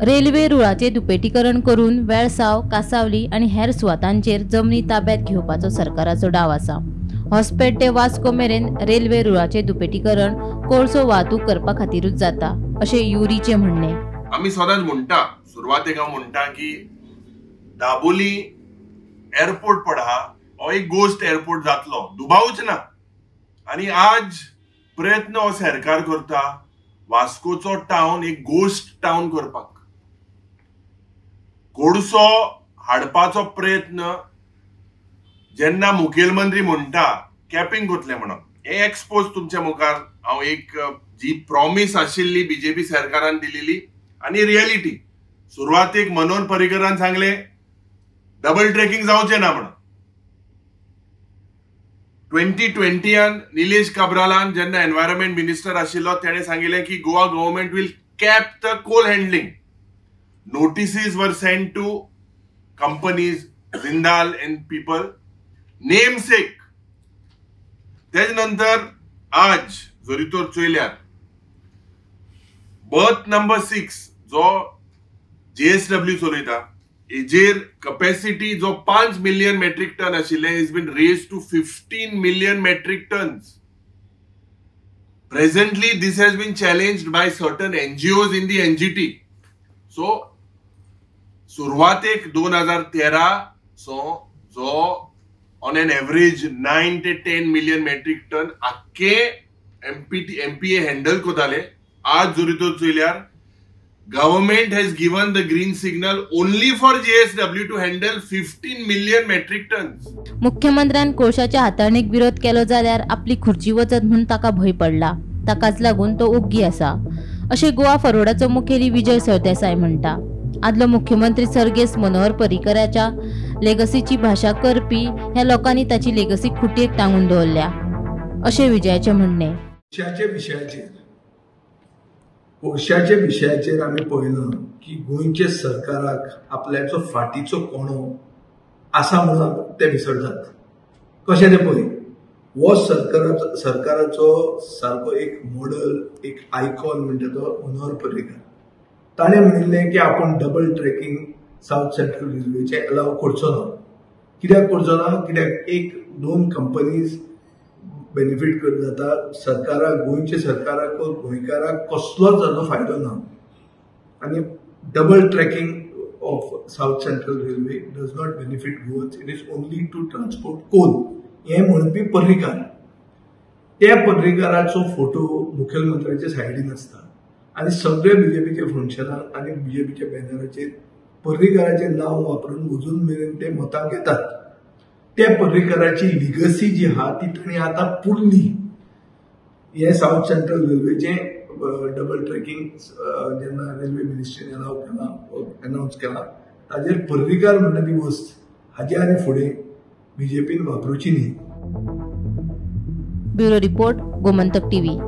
Railway रुळाचे दुपेटीकरण करून वेळसाव, कासावली आणि हेर सुवातांचेर जमनी ताब्यात घेवपाचो सरकाराचो डाव आसा। हॉस्पेट ते वास्को मेरेन रेल्वे रुळाचे दुपेटीकरण कोळसो वाहतूक करपा खातीरूच जाता अशें युरीचे म्हणणे। आमी सदांच म्हणटा, सुरवातेक हांव म्हणटा की दाबोली एअरपोर्ट पडा हो एक गोस्ट एअरपोर्ट जातलो, दुबावच ना। आणि आज प्रयत्न हो सरकार करता वास्कोचो टाउन एक गोस्ट टाउन करपाक। कोळसो हाडपाचो प्रयत्न जेन्ना मुखेलमंत्री म्हणटा कॅपिंग कोतले म्हणून, हे एक्सपोज तुमच्या मुखार हांव एक जी प्रॉमिस आशिल्ली बीजेपी सरकारान दिलेली आणि रियलिटी। सुरवातेक मनोहर पर्रीकरान सांगले डबल ट्रॅकिंग जावचे ना म्हणून। 2020 निलेश काब्रालान जेन्ना एनवायरमेंट मिनिस्टर आशिल्लो तेणे सांगिल्लें की Goa government will cap the coal handling. Notices were sent to companies, Jindal and people, namesake. त्यानंतर आज जरी तो चोयल्यार बर्थ नंबर 6 जो JSW चलयता हेजेर कॅपॅसिटी जो 5 मिलियन मेट्रिक टन आशिल्ले is been raise to 15 million metric tonnes. Presently this has been challenged by certain NGOs in the NGT. So सुरवातेक 2013 जो ऑन एन एवरेज 9 ते 10 मिलियन मेट्रिक टन आख्खे MPA handle कोताले। आज जरी तो चोयल्यार government has given the green signal only for JSW to handle 15 million metric tons. मुख्यमंत्र्यान कोळशाच्या हाताळणीक विरोध केलो जाल्यार आपली खुर्ची वचत म्हणून ताका भय पडला, ताकाच लागून तो ओग्गी आसा अशें गोवा फॉरवर्डाचो मुखेली विजय सरदेसाय म्हणटा। आदलो मुख्यमंत्री सर्गेस्त मनोहर पर्रीकराच्या लेगसीची भाषा करपी ह्या लोकांनी ताची लेगसी खुटीक टांगून दवरल्या अशें विजयाचे म्हणणे। कोळशाच्या विशयाचेर आमी पळयलां की गोंयचे सरकाराक आपल्याचो फाटीचो कोणो आसा म्हणून ते विसरतात। कशें ते पळय, हो सरकाराचो सारको एक मॉडल, एक आयकॉन म्हणजे तो मनोहर पर्रीकर। ताणे म्हणिल्लें की आपण डबल ट्रॅकिंग साऊथ सेंट्रल रेल्वेचे अलाव करचो ना। कित्याक करचो ना? कित्याक 1-2 कंपनीज बेनिफीट कर जाता, सरकाराक, गोंयच्या सरकाराक, गोंयकाराक कसलोच ताजो फायदो ना। आनी double tracking of South Central Railway does not benefit Goans, it is only to transport coal. हे म्हणपी पर्रीकार, त्या पर्रीकाराचो फोटो मुखेलमंत्र्याच्या सायडीन आसता आणि सगळे बीजेपीचे फंक्शनार आणि बीजेपीच्या बॅनराचेर पर्रीकाराचे नाव वापरून अजून मेरेन ते मतां घेतात। त्या पर्रीकाराची लिगसी जी आहा ती ताणी आता पुरली। हे साऊथ सेंट्रल रेल्वेचे डबल ट्रॅकिंग जेन्ना रेल्वे मिनिस्ट्रीने अलाव केला, अनाउन्स केला, ताजेर पर्रीकार म्हणटा ती वस्त हाजे आनी फुडें बीजेपीन वापरूची न्ही। Bureau report, Gomantak TV.